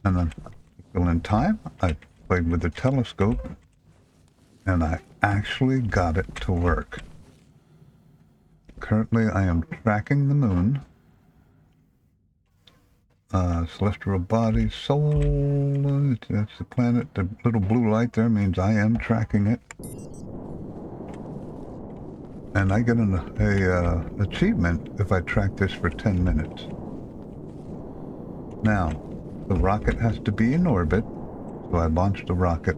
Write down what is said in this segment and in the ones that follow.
And then still in time, I played with the telescope and I actually got it to work. Currently I am tracking the moon. Celestial body, Sol, that's the planet. The little blue light there means I am tracking it. And I get an achievement if I track this for 10 minutes. Now, the rocket has to be in orbit, so I launched the rocket.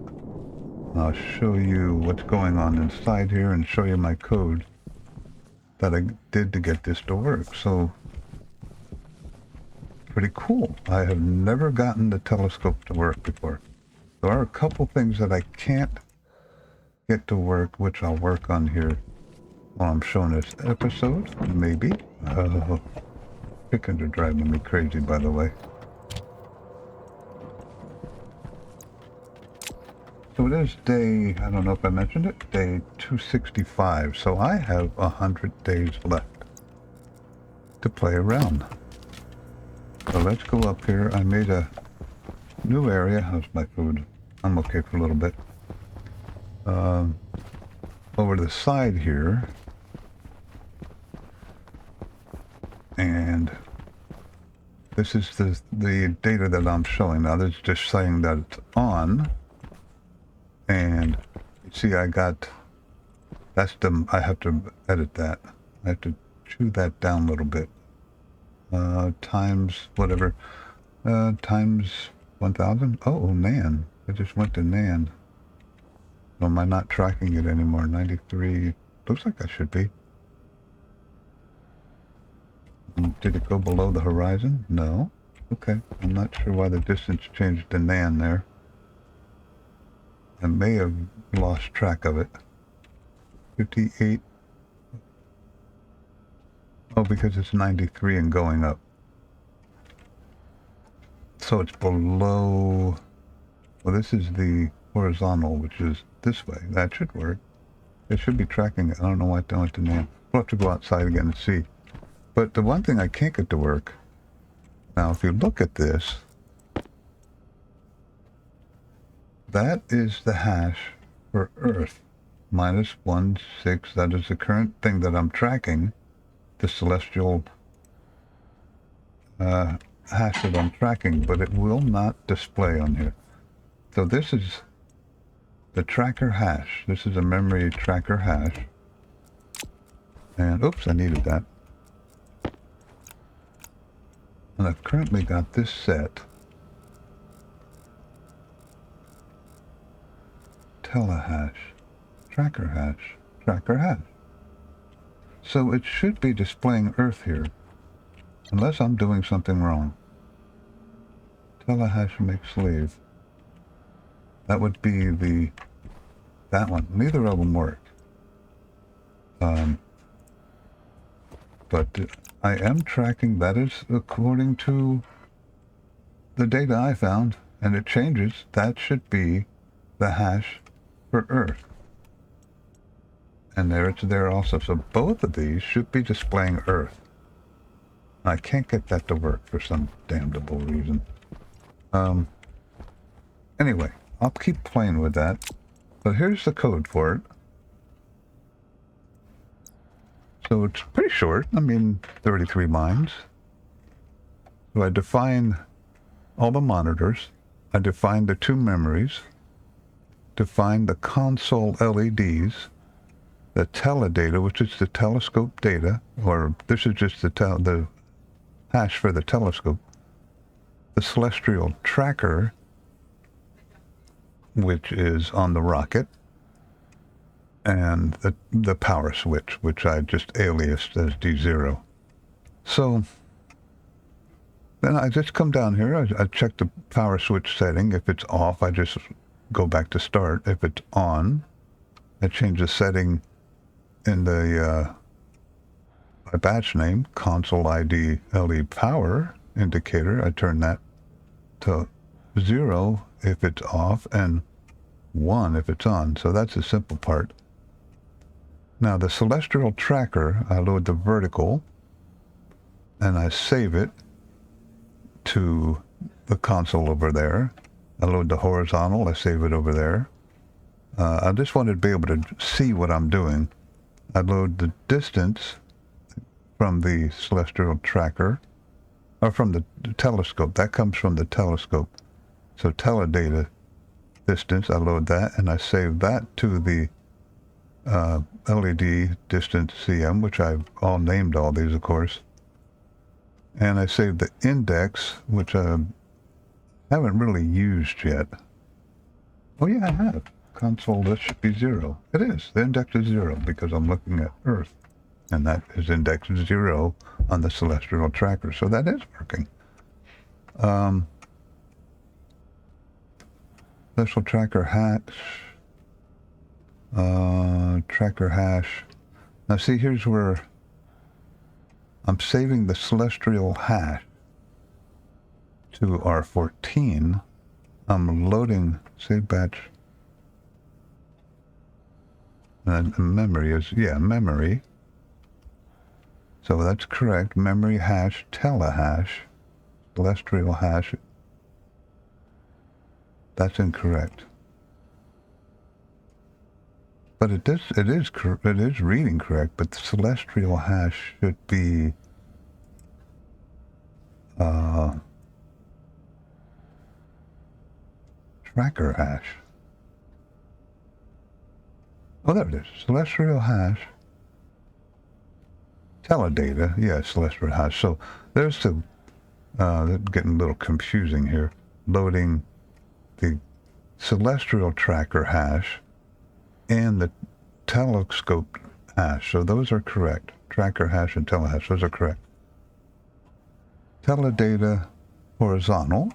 I'll show you what's going on inside here and show you my code that I did to get this to work. So, pretty cool. I have never gotten the telescope to work before. There are a couple things that I can't get to work, which I'll work on here while I'm showing this episode, maybe. Chickens are driving me crazy, by the way. So it is day, I don't know if I mentioned it, day 265. So I have 100 days left to play around. So let's go up here. I made a new area. How's my food? I'm okay for a little bit. Over to the side here. And this is the data that I'm showing. Now this is just saying that it's on. And you see I got, that's the, I have to edit that. I have to chew that down a little bit. Times whatever. Times 1000. Oh, Nan. I just went to Nan. So am I not tracking it anymore? 93. Looks like I should be. Did it go below the horizon? No. Okay. I'm not sure why the distance changed to Nan there. I may have lost track of it. 58. Oh, because it's 93 and going up. So it's below... Well, this is the horizontal, which is this way. That should work. It should be tracking it. I don't know why it went to Nan. We'll have to go outside again and see. But the one thing I can't get to work... Now, if you look at this... That is the hash for Earth. -16. That is the current thing that I'm tracking. The celestial hash that I'm tracking, but it will not display on here. So this is the tracker hash. This is a memory tracker hash. And oops, I needed that. And I've currently got this set. Telehash, tracker hash. So it should be displaying Earth here, unless I'm doing something wrong. Telehash make slave. That would be that one. Neither of them work. But I am tracking. That is according to the data I found, and it changes. That should be the hash for Earth. And there it's there also. So both of these should be displaying Earth. I can't get that to work for some damnable reason. Anyway, I'll keep playing with that. So here's the code for it. So it's pretty short. I mean, 33 lines. So I define all the monitors. I define the two memories. Define the console LEDs. The teledata, which is the telescope data, or this is just the hash for the telescope. The celestial tracker, which is on the rocket, and the power switch, which I just aliased as D0. So then I just come down here, I check the power switch setting. If it's off, I just go back to start. If it's on, I change the setting in the my batch name, console ID LE power indicator. I turn that to 0 if it's off and 1 if it's on. So that's the simple part. Now the celestial tracker, I load the vertical and I save it to the console over there. I load the horizontal, I save it over there. I just wanted to be able to see what I'm doing. I load the distance from the celestial tracker, or from the telescope. That comes from the telescope. So teledata distance, I load that, and I save that to the LED distance CM, which I've all named all these, of course. And I save the index, which I haven't really used yet. Oh yeah, I have. Console, that should be 0. It is. The index is 0 because I'm looking at Earth. And that is index 0 on the celestial tracker. So that is working. Celestial tracker hash. Tracker hash. Now see, here's where I'm saving the celestial hash to R14. I'm loading save batch. And memory is, yeah, memory. So that's correct. Memory hash, telehash, celestial hash. That's incorrect. But it is reading correct, but the celestial hash should be tracker hash. Oh, there it is. Celestial hash. Teledata. Yeah, celestial hash. So there's the, getting a little confusing here. Loading the celestial tracker hash and the telescope hash. So those are correct. Tracker hash and telehash. Those are correct. Teledata horizontal.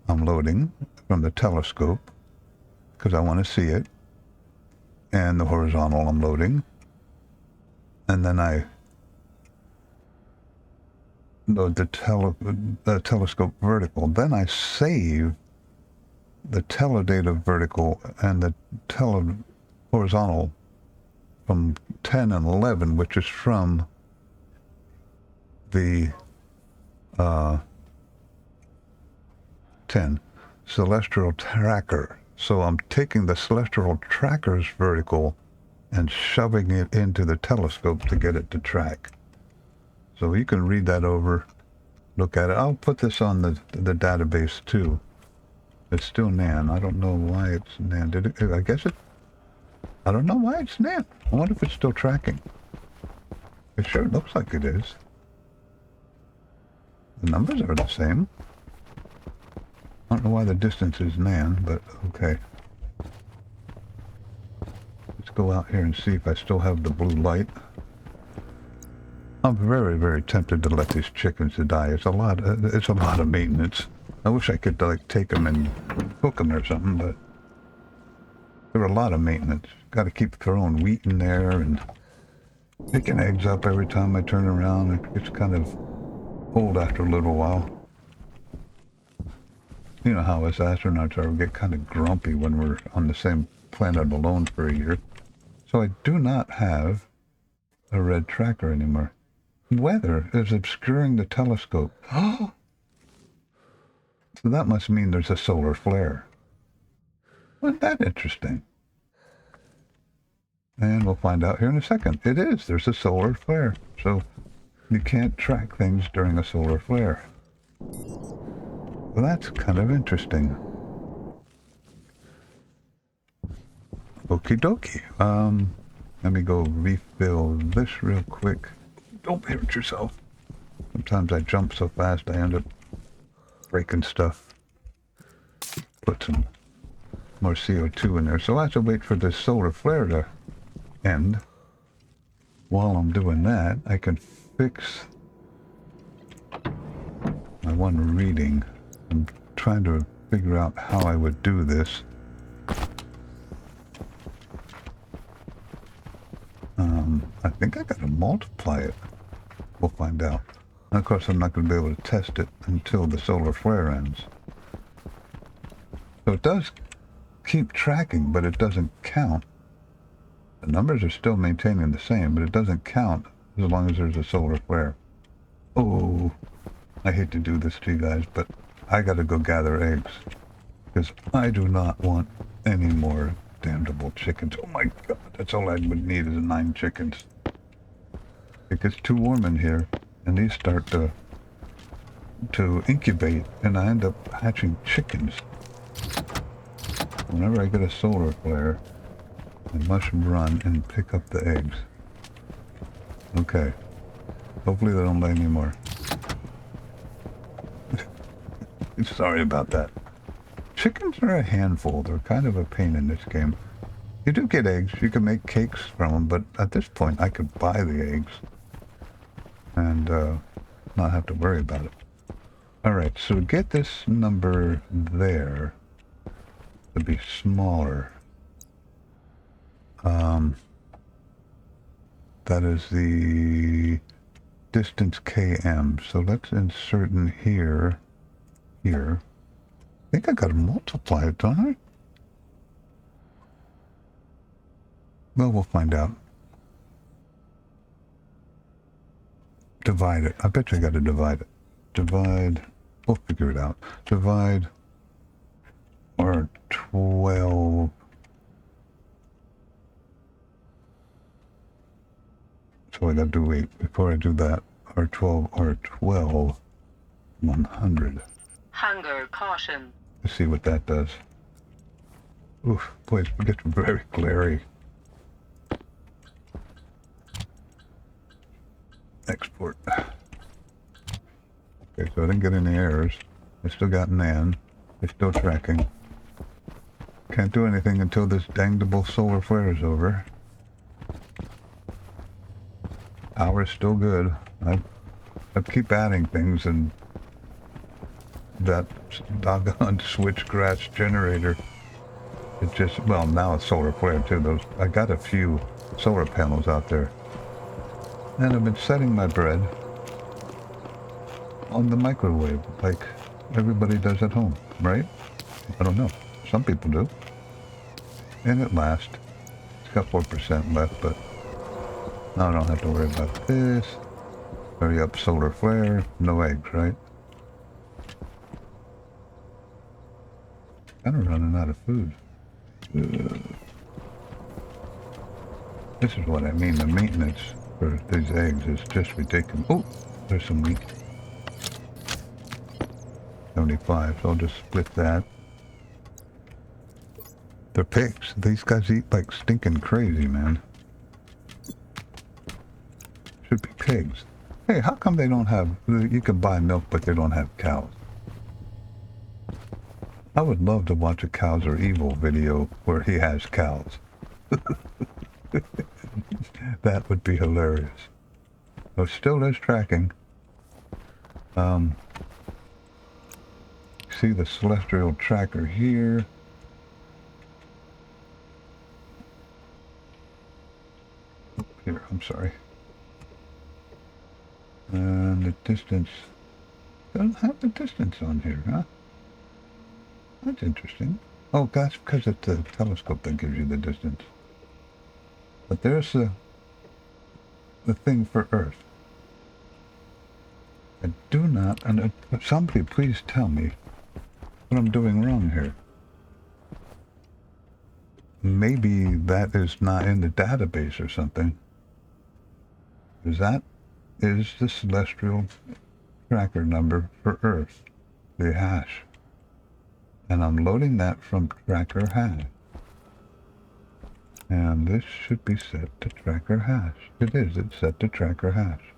I'm loading from the telescope because I want to see it. And the horizontal I'm loading. And then I load the telescope vertical. Then I save the teledata vertical and the horizontal from 10 and 11, which is from the 10 celestial tracker. So I'm taking the celestial tracker's vertical and shoving it into the telescope to get it to track. So you can read that over, look at it. I'll put this on the database too. It's still NAN. I don't know why it's NAN. I don't know why it's NAN. I wonder if it's still tracking. It sure looks like it is. The numbers are the same. I don't know why the distance is NAN, but okay. Let's go out here and see if I still have the blue light. I'm very, very tempted to let these chickens die. It's a lot of maintenance. I wish I could like take them and cook them or something, but they're a lot of maintenance. Got to keep throwing wheat in there and picking eggs up every time I turn around. It gets kind of old after a little while. You know how us astronauts are, we get kind of grumpy when we're on the same planet alone for a year. So I do not have a red tracker anymore. Weather is obscuring the telescope. So that must mean there's a solar flare. Wasn't that interesting? And we'll find out here in a second. It is. There's a solar flare. So you can't track things during a solar flare. Well, that's kind of interesting. Okie dokie. Let me go refill this real quick. Don't hurt yourself. Sometimes I jump so fast I end up breaking stuff. Put some more CO2 in there. So I have to wait for this solar flare to end. While I'm doing that, I can fix my one reading. I'm trying to figure out how I would do this. I think I gotta multiply it. We'll find out. And of course, I'm not going to be able to test it until the solar flare ends. So it does keep tracking, but it doesn't count. The numbers are still maintaining the same, but it doesn't count as long as there's a solar flare. Oh, I hate to do this to you guys, but I gotta go gather eggs. Because I do not want any more damnable chickens. Oh my god, that's all I would need is 9 chickens. It gets too warm in here, and these start to incubate, and I end up hatching chickens. Whenever I get a solar flare, I must run and pick up the eggs. Okay. Hopefully they don't lay any more. Sorry about that. Chickens are a handful. They're kind of a pain in this game. You do get eggs. You can make cakes from them, but at this point I could buy the eggs and not have to worry about it. Alright, so get this number there to be smaller. That is the distance km. So let's insert in here. I think I got to multiply it, don't I? Well, we'll find out. Divide it. I bet you I got to divide it. Divide. We'll figure it out. Divide or 12. So I got to do, wait, before I do that, R12, R12, 100. Hunger caution. Let's see what that does. Oof, boy, it gets very glary. Export. Okay, so I didn't get any errors. I still got NAN. It's still tracking. Can't do anything until this dangdable solar flare is over. Power's still good. I keep adding things, and that doggone switchgrass generator, it just, well, now it's solar flare too. I got a few solar panels out there. And I've been setting my bread on the microwave like everybody does at home, right? I don't know. Some people do. And it lasts. It's got 4% left, but now I don't have to worry about this. Hurry up, solar flare. No eggs, right? Kind of running out of food. This is what I mean. The maintenance for these eggs is just ridiculous. Oh, there's some meat. 75, so I'll just split that. They're pigs. These guys eat like stinking crazy, man. Should be pigs. Hey, how come they don't have... You can buy milk, but they don't have cows? I would love to watch a Cows Are Evil video where he has cows. That would be hilarious. So still is tracking. See the celestial tracker here. Oh, here, I'm sorry. And the distance. Doesn't have the distance on here, huh? That's interesting. Oh, that's because it's the telescope that gives you the distance. But there's the thing for Earth. I do not, and somebody please tell me what I'm doing wrong here. Maybe that is not in the database or something. Because that is the celestial tracker number for Earth, the hash. And I'm loading that from tracker hash. And this should be set to tracker hash. It is, it's set to tracker hash.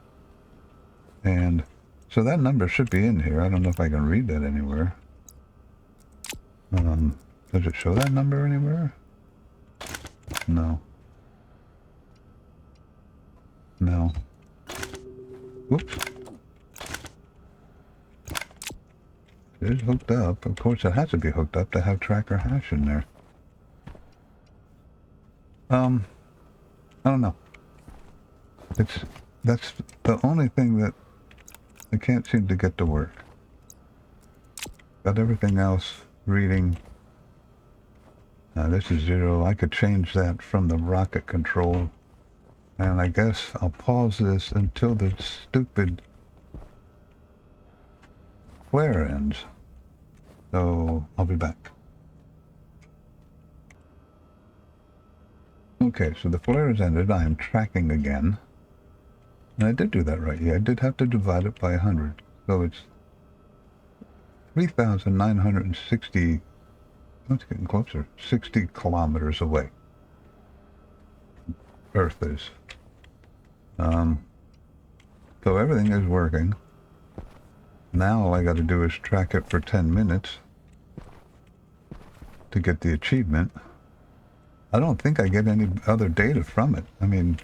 And so that number should be in here. I don't know if I can read that anywhere. Does it show that number anywhere? No. No. Whoops. It is hooked up. Of course, it has to be hooked up to have tracker hash in there. I don't know. That's the only thing that I can't seem to get to work. Got everything else reading. This is 0. I could change that from the rocket control. And I guess I'll pause this until the stupid flare ends. So I'll be back. Okay, so the flare has ended. I am tracking again. And I did do that right. Yeah, I did have to divide it by 100. So it's 3,960... That's getting closer. 60 kilometers away. Earth is. So everything is working. Now all I got to do is track it for 10 minutes to get the achievement. I don't think I get any other data from it. I mean,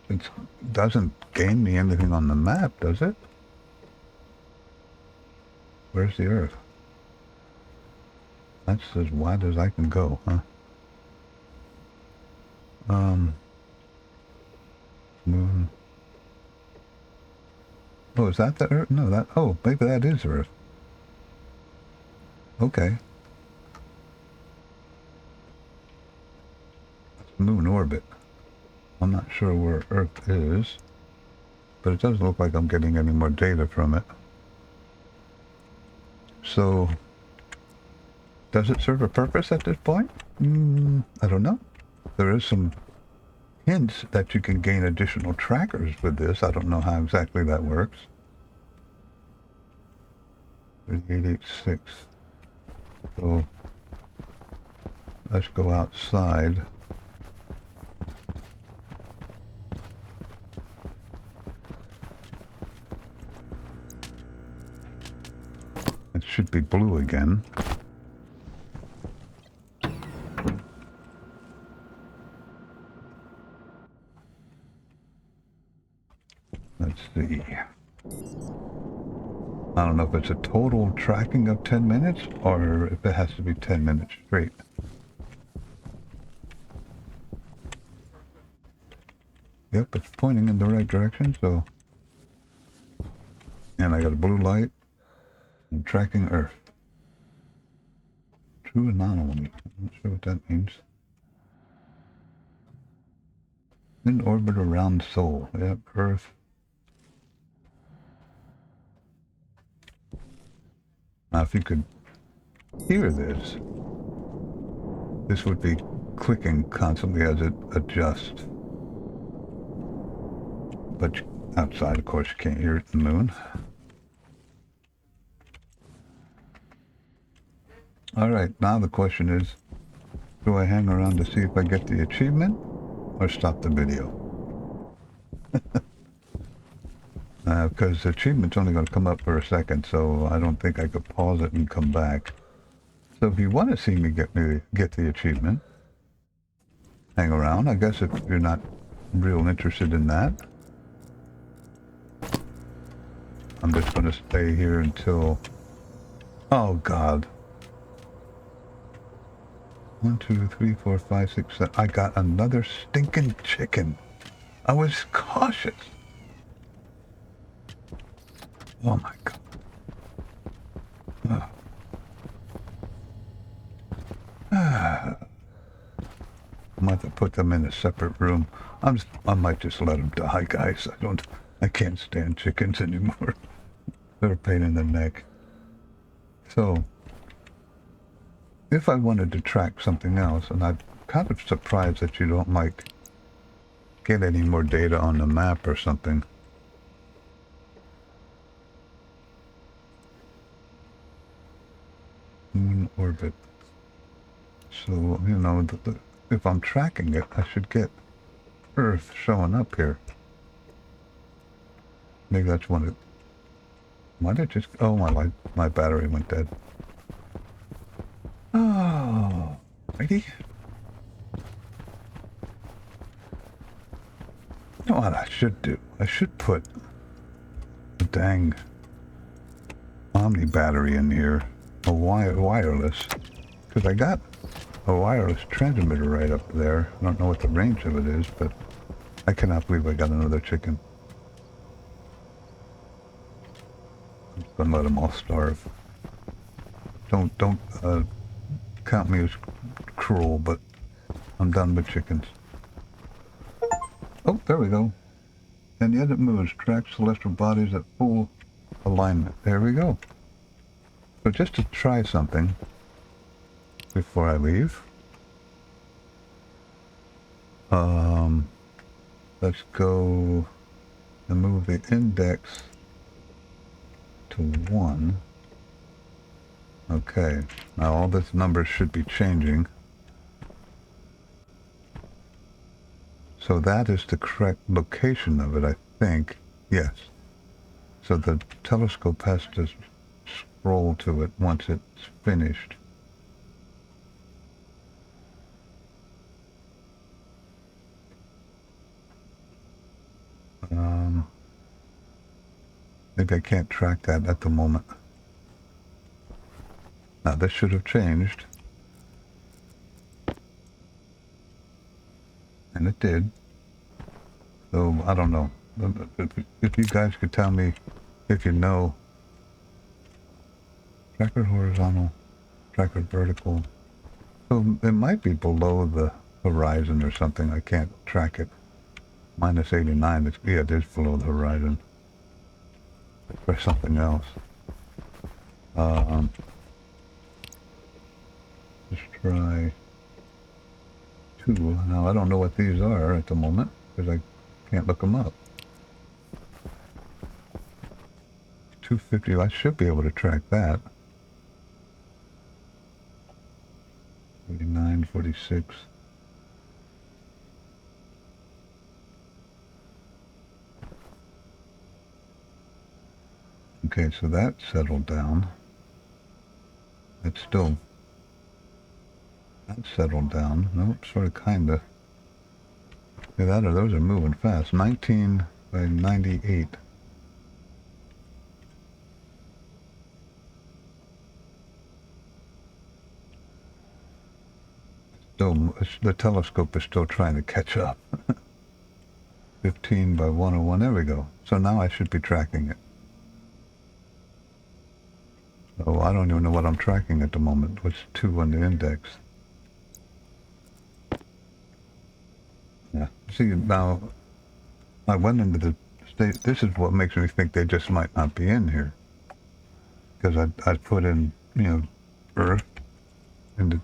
it doesn't gain me anything on the map, does it? Where's the Earth? That's as wide as I can go, huh? Moon. Oh, is that the Earth? No, that... Oh, maybe that is Earth. Okay. That's moon orbit. I'm not sure where Earth is, but it doesn't look like I'm getting any more data from it. So, does it serve a purpose at this point? I don't know. There is some hints that you can gain additional trackers with this. I don't know how exactly that works. 3886. So, let's go outside. It should be blue again. Let's see. I don't know if it's a total tracking of 10 minutes or if it has to be 10 minutes straight. Yep, it's pointing in the right direction, so... And I got a blue light. I'm tracking Earth. True anomaly. I'm not sure what that means. In orbit around Sol. Yep, Earth. Now, if you could hear this, this would be clicking constantly as it adjusts. But outside, of course, you can't hear it in the moon. Alright, now the question is, do I hang around to see if I get the achievement, or stop the video? Because the achievement's only going to come up for a second, so I don't think I could pause it and come back. So if you want to see me get the achievement, hang around. I guess if you're not real interested in that. I'm just going to stay here until... Oh, God. 1, 2, 3, 4, 5, 6, 7. I got another stinking chicken. I was cautious. Oh, my God. Oh. I might have to put them in a separate room. I might just let them die, guys. I can't stand chickens anymore. They're a pain in the neck. So, if I wanted to track something else, and I'm kind of surprised that you don't like get any more data on the map or something. Moon orbit. So, you know, if I'm tracking it, I should get Earth showing up here. Maybe that's one of... Why did it just... Oh, my battery went dead. Oh, righty. You know what I should do? I should put a dang Omni battery in here, a wireless, because I got a wireless transmitter right up there. I don't know what the range of it is, but I cannot believe I got another chicken. I'm just gonna let them all starve. Don't count me as cruel, but I'm done with chickens. Oh, there we go. And yet it moves. Tracks celestial bodies at full alignment. There we go. So just to try something before I leave, let's go and move the index to 1. Okay, now all this numbers should be changing. So that is the correct location of it, I think. Yes. So the telescope has to scroll to it once it's finished. Maybe I can't track that at the moment. Now this should have changed. And it did. So I don't know. If you guys could tell me if you know. Tracker horizontal, tracker vertical. So it might be below the horizon or something. I can't track it. Minus 89. Yeah, it is below the horizon. Or something else. Let's try 2. Now I don't know what these are at the moment because I can't look them up. 250. I should be able to track that. 49, 46. Okay, so that settled down. It's still... That settled down. Nope, sort of, kinda. Yeah, those are moving fast. 19 by 98. Still, the telescope is still trying to catch up. 15 by 101. There we go. So now I should be tracking it. Oh, I don't even know what I'm tracking at the moment. What's 2 on the index? Yeah. See, now, I went into the state. This is what makes me think they just might not be in here. Because I put in, you know, Earth, and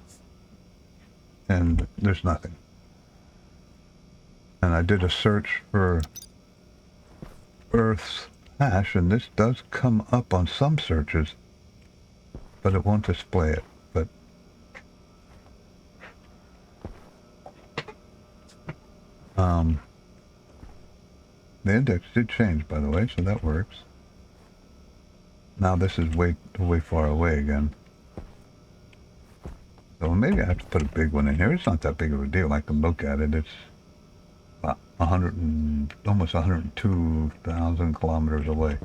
there's nothing. And I did a search for Earth's hash, and this does come up on some searches, but it won't display it. But the index did change, by the way, so that works. Now this is way far away again. So maybe I have to put a big one in here. It's not that big of a deal. I can look at it. It's about almost 102,000 kilometers away.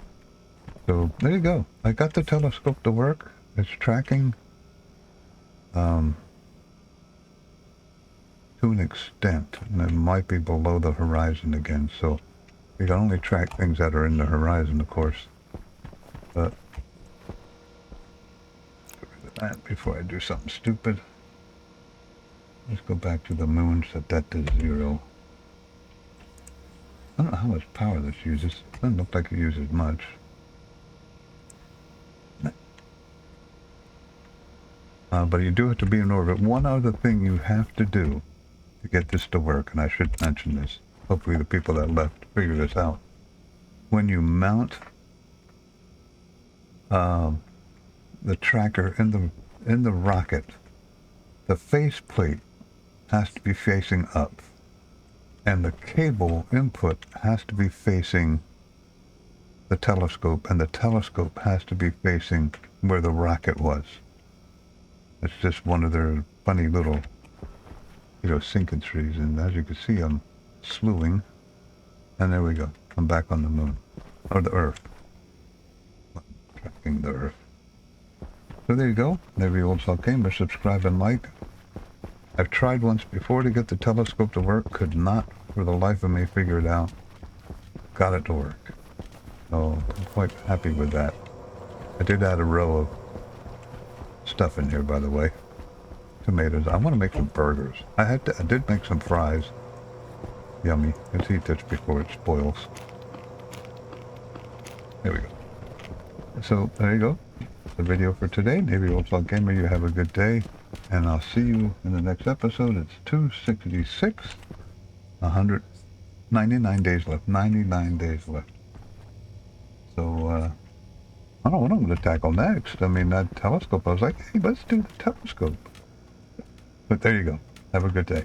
So there you go. I got the telescope to work. It's tracking to an extent, and it might be below the horizon again. So you can only track things that are in the horizon, of course. But get rid of that before I do something stupid. Let's go back to the moon, set that to 0. I don't know how much power this uses. It doesn't look like it uses much. But you do have to be in orbit. One other thing you have to do to get this to work, and I should mention this. Hopefully the people that left figure this out. When you mount the tracker in the rocket, the faceplate has to be facing up, and the cable input has to be facing the telescope, and the telescope has to be facing where the rocket was. It's just one of their funny little, idiosyncrasies, and as you can see, I'm slewing, and there we go. I'm back on the moon, or the Earth. I'm tracking the Earth. So there you go. Maybe old Saul Gamer, subscribe and like. I've tried once before to get the telescope to work, could not for the life of me figure it out. Got it to work. So I'm quite happy with that. I did add a row of stuff in here, by the way. Tomatoes. I want to make some burgers. I did make some fries. Yummy. Let's eat this before it spoils. There we go. So there you go. The video for today. Navy Old Slug Gamer, you have a good day. And I'll see you in the next episode. It's 266. 199 days left. 99 days left. So, I don't know what I'm going to tackle next. I mean, that telescope, I was like, hey, let's do the telescope. But there you go. Have a good day.